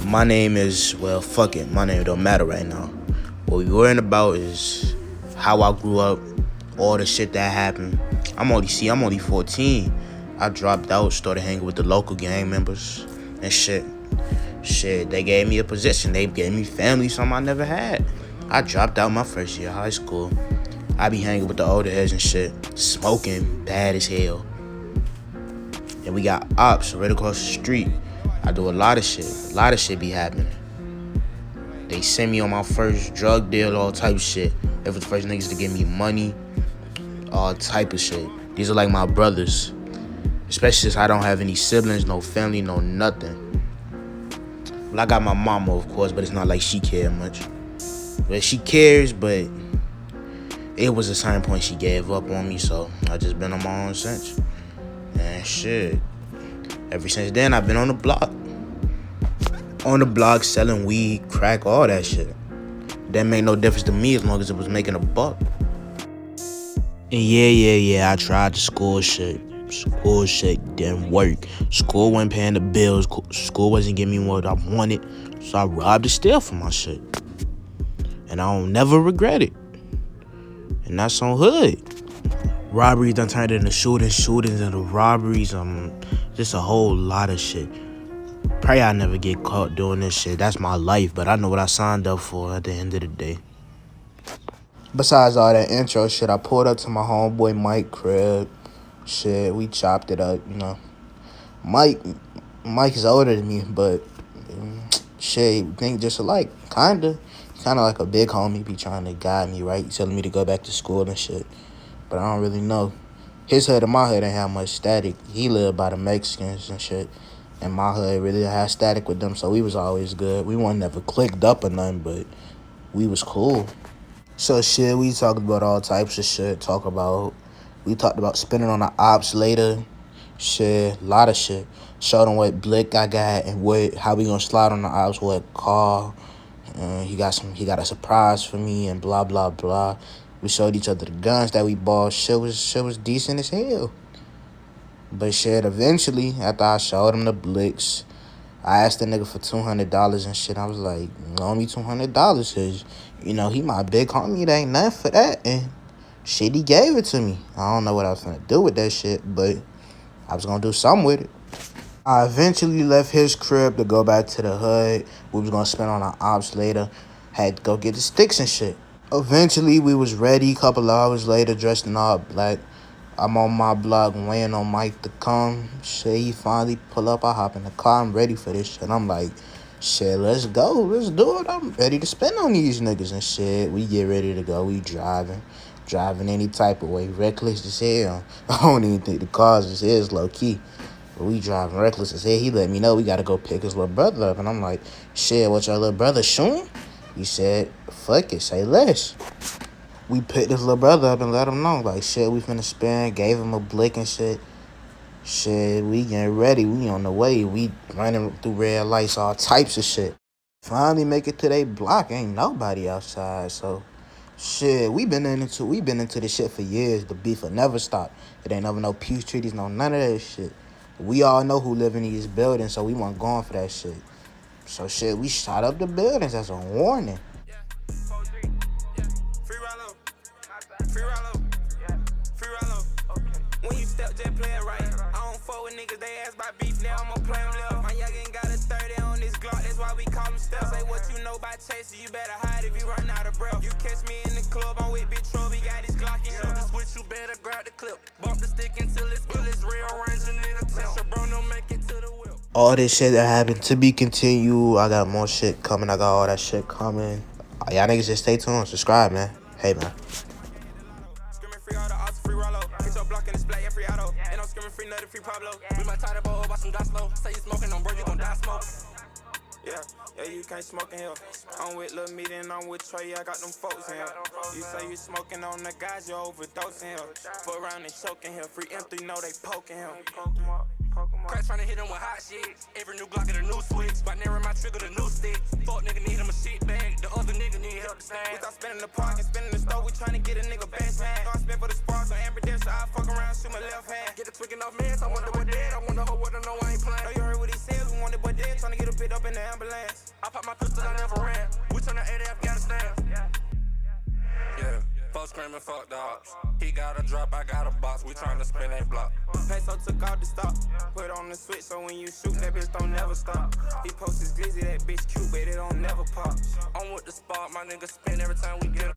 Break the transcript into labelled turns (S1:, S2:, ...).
S1: My name is, well, fuck it. My name don't matter right now. What we worrying about is how I grew up, all the shit that happened. I'm only 14. I dropped out, started hanging with the local gang members and shit. Shit, they gave me a position. They gave me family, something I never had. I dropped out my first year of high school. I be hanging with the older heads and shit, smoking bad as hell. And we got ops right across the street. I do a lot of shit. A lot of shit be happening. They send me on my first drug deal, all type of shit. They was the first niggas to give me money, all type of shit. These are like my brothers. Especially since I don't have any siblings, no family, no nothing. Well, I got my mama, of course, but it's not like she cared much. But she cares, but it was a certain point she gave up on me, so I just been on my own since. And shit. Ever since then, I've been on the block. On the block, selling weed, crack, all that shit. That made no difference to me as long as it was making a buck. And yeah, I tried the school shit. School shit didn't work. School wasn't paying the bills. School wasn't giving me what I wanted. So I robbed and steal for my shit. And I don't never regret it. And that's on hood. Robberies done turned into shootings into robberies. Just a whole lot of shit. Pray I never get caught doing this shit. That's my life, but I know what I signed up for at the end of the day. Besides all that intro shit, I pulled up to my homeboy Mike crib. Shit, we chopped it up, you know. Mike is older than me, but shit, we think just alike, kinda. Kinda like a big homie, be trying to guide me, right? Telling me to go back to school and shit. But I don't really know. His hood and my hood ain't have much static. He lived by the Mexicans and shit. And my hood really had static with them, so we was always good. We weren't never clicked up or nothing, but we was cool. So shit, we talked about all types of shit. We talked about spending on the ops later. Shit, a lot of shit. Showed him what blick I got and how we gonna slide on the ops, what car. He got a surprise for me and blah blah blah. We showed each other the guns that we bought. Shit was decent as hell. But shit, eventually, after I showed him the blicks, I asked the nigga for $200 and shit. I was like, loan me $200 because, you know, he my big homie. There ain't nothing for that. And shit, he gave it to me. I don't know what I was going to do with that shit, but I was going to do something with it. I eventually left his crib to go back to the hood. We was going to spend on our ops later. Had to go get the sticks and shit. Eventually, we was ready. A couple hours later, dressed in all black. I'm on my block waiting on Mike to come. Shit, he finally pull up. I hop in the car. I'm ready for this shit. I'm like, shit, let's go. Let's do it. I'm ready to spend on these niggas and shit. We get ready to go. We driving any type of way. Reckless as hell. I don't even think the cars is low-key. But we driving reckless as hell. He let me know we got to go pick his little brother up. And I'm like, shit, what your little brother shooting? He said, fuck it, say less. We picked his little brother up and let him know, like, shit, we finna spin, gave him a blick and shit. Shit, we getting ready, we on the way, we running through red lights, all types of shit. Finally make it to their block, ain't nobody outside, so shit, we been into this shit for years. The beef will never stop. It ain't never no peace treaties, no none of that shit. We all know who live in these buildings, so we weren't going for that shit. So shit, we shot up the buildings as a warning.
S2: When you step, just play it right. I don't fuck with niggas, they ask about beef, now I'ma play them left. My youngin' got a 30 on this Glock, that's why we call them steps. Say what you know about chasing, you better hide if you run out of breath. You catch me in the club, I'm with Big Trouble, got his Glock and shoot the switch, you better grab the clip. Bump the stick until it's rearranging in a test. Your bro don't make it to the whip.
S1: All this shit that happened to be continued. I got more shit coming. I got all that shit coming. Y'all niggas just stay tuned. Subscribe, man. Hey, man.
S2: Free nutty, free Pablo. We might tie the ball about some die slow. Say you smoking on bro, you gon' die smoke. Yeah, you can't smoke in here. I'm with Lil Meat and I'm with Trey, I got them folks in here. You say you smoking on the guys, you overdosing here. Fuck around and choking here. Free M3, know they poking him. Crash tryna hit him with hot shit. Every new Glock get a new switch. By narrowing my trigger, the new stick. Fuck nigga need him a shit bag. The other nigga need help to stand. Without spending the park and spending the store, we tryna get a nigga best hand. I spend for the sparks on ambidextrous, I fuck around, shoot my left hand. Get the tweaking off meds, I wonder what dead. I wonder who would know I ain't playing. Know you heard what he said, we wanted but dead. Tryna get a bit up in the ambulance. I pop my pistol, I never ran. We turn to 80 Afghanistan. Yeah, folks screaming, fuck the ops. He got a drop, I got a box. We tryna spin a block. Peso took out the stop. Put on the switch so when you shoot, that bitch don't never stop. He posts his glizzy, that bitch cute, but it don't never pop. I'm with the spot, my nigga spin every time we get